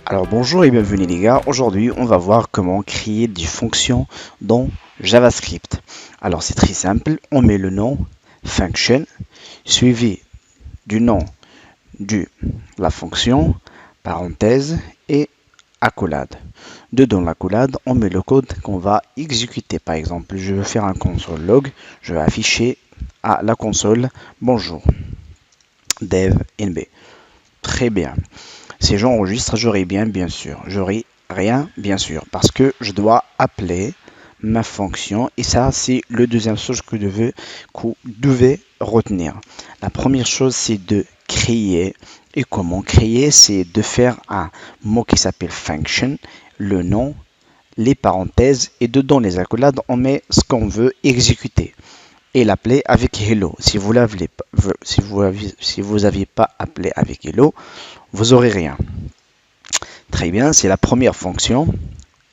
Alors bonjour et bienvenue les gars, aujourd'hui on va voir comment créer des fonctions dans JavaScript. Alors c'est très simple, on met le nom function suivi du nom de la fonction, parenthèse et accolade. Dedans l'accolade, on met le code qu'on va exécuter. Par exemple, je veux faire un console log, je vais afficher à la console bonjour dev nb. Très bien. Si j'enregistre, j'aurai bien sûr. J'aurai rien, bien sûr, parce que je dois appeler ma fonction. Et ça, c'est le deuxième chose que vous devez retenir. La première chose, c'est de créer. Et comment créer? C'est de faire un mot qui s'appelle function, le nom, les parenthèses, et dedans les accolades, on met ce qu'on veut exécuter. Et l'appeler avec hello. Si vous n'aviez pas appelé avec hello, vous aurez rien. Très bien, c'est la première fonction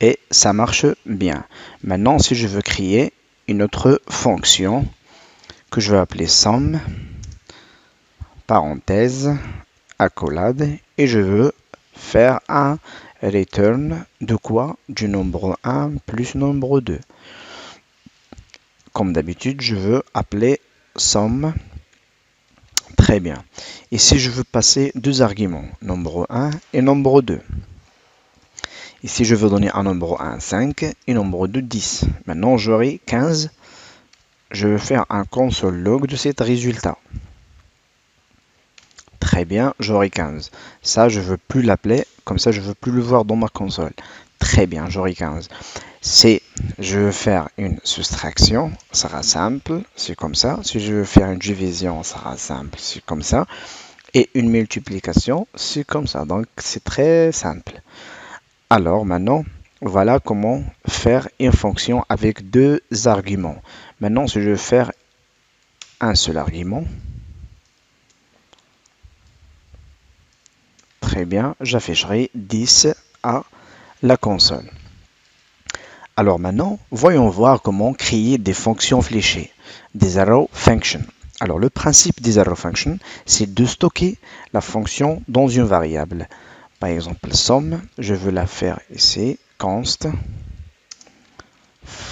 et ça marche bien. Maintenant, si je veux créer une autre fonction que je vais appeler somme, parenthèse, accolade, et je veux faire un return de quoi? Du nombre 1 plus nombre 2. Comme d'habitude, je veux appeler somme. Très bien. Et si je veux passer deux arguments, nombre 1 et nombre 2. Ici, je veux donner un nombre 1, 5 et nombre 2, 10. Maintenant, j'aurai 15. Je vais faire un console log de cet résultat. Très bien, j'aurai 15. Ça, je ne veux plus l'appeler. Comme ça, je ne veux plus le voir dans ma console. Très bien, j'aurai 15. Si je veux faire une soustraction, ça sera simple. C'est comme ça. Si je veux faire une division, ça sera simple. C'est comme ça. Et une multiplication, c'est comme ça. Donc, c'est très simple. Alors maintenant, voilà comment faire une fonction avec deux arguments. Maintenant, si je veux faire un seul argument, très bien, j'afficherai 10 à la console. Alors maintenant, voyons voir comment créer des fonctions fléchées, des arrow functions. Alors le principe des arrow functions, c'est de stocker la fonction dans une variable. Par exemple, somme, je veux la faire ici, const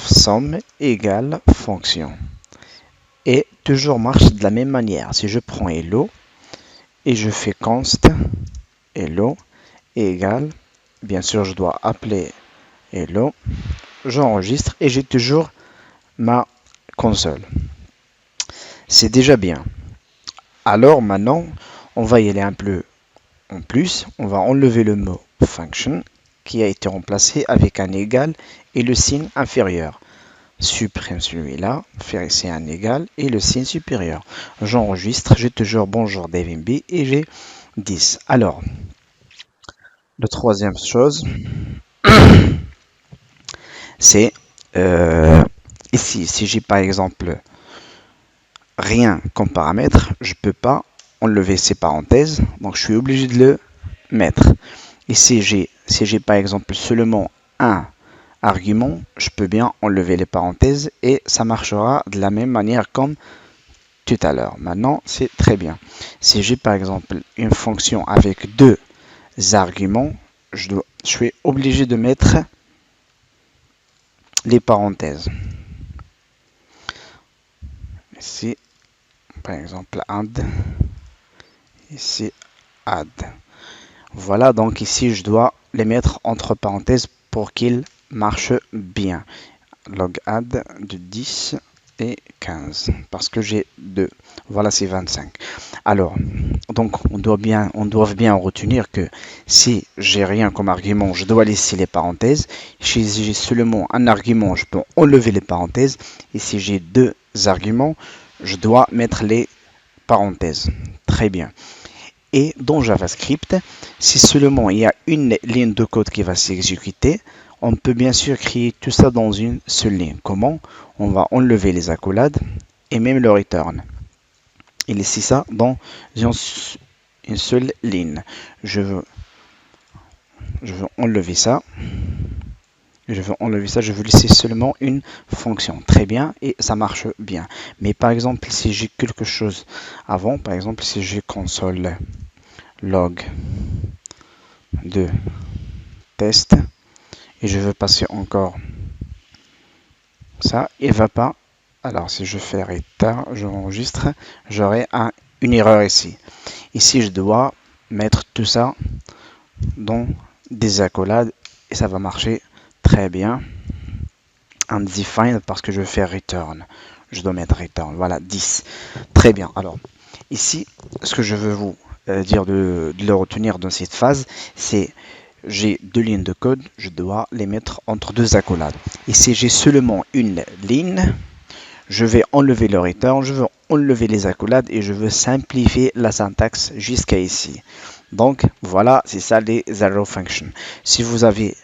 somme égale fonction. Et toujours marche de la même manière. Si je prends hello et je fais const hello égale, bien sûr je dois appeler hello, j'enregistre et j'ai toujours ma console. C'est déjà bien. Alors maintenant, on va y aller un peu en plus. On va enlever le mot function qui a été remplacé avec un égal et le signe inférieur. Supprime celui-là, faire ici un égal et le signe supérieur. J'enregistre, j'ai toujours bonjour DevMB et j'ai 10. Alors, la troisième chose, c'est ici, si j'ai par exemple rien comme paramètre, je ne peux pas enlever ces parenthèses, donc je suis obligé de le mettre. Et si j'ai par exemple seulement un argument, je peux bien enlever les parenthèses et ça marchera de la même manière comme tout à l'heure. Maintenant, c'est très bien. Si j'ai par exemple une fonction avec deux arguments, je suis obligé de mettre les parenthèses. Ici, par exemple, add. Ici, add. Voilà, donc ici, je dois les mettre entre parenthèses pour qu'ils marchent bien. Log add de 10 et 15 parce que j'ai 2. Voilà, c'est 25. Alors, donc on doit bien retenir que si j'ai rien comme argument, je dois laisser les parenthèses. Si j'ai seulement un argument, je peux enlever les parenthèses. Et si j'ai deux arguments, je dois mettre les parenthèses. Très bien. Et dans JavaScript, si seulement il y a une ligne de code qui va s'exécuter, on peut bien sûr créer tout ça dans une seule ligne. Comment? On va enlever les accolades et même le return. Et laisser ça dans une seule ligne. Je veux enlever ça. Je veux laisser seulement une fonction. Très bien, et ça marche bien. Mais par exemple, si j'ai quelque chose avant, par exemple, si j'ai console log de test et je veux passer encore ça, il va pas. Alors si je fais retard, j'enregistre, j'aurai une erreur ici. Ici je dois mettre tout ça dans des accolades et ça va marcher très bien. Undefined parce que je fais return. Je dois mettre return. Voilà, 10. Très bien. Alors, ici, ce que je veux vous dire de le retenir dans cette phase, c'est j'ai deux lignes de code, je dois les mettre entre deux accolades. Et si j'ai seulement une ligne, je vais enlever le return, je veux enlever les accolades et je veux simplifier la syntaxe jusqu'à ici. Donc, voilà, c'est ça les arrow functions. Si vous avez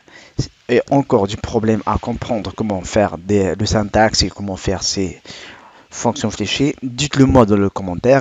encore du problème à comprendre comment faire le syntaxe et comment faire ces fonctions fléchées, dites-le moi dans le commentaire.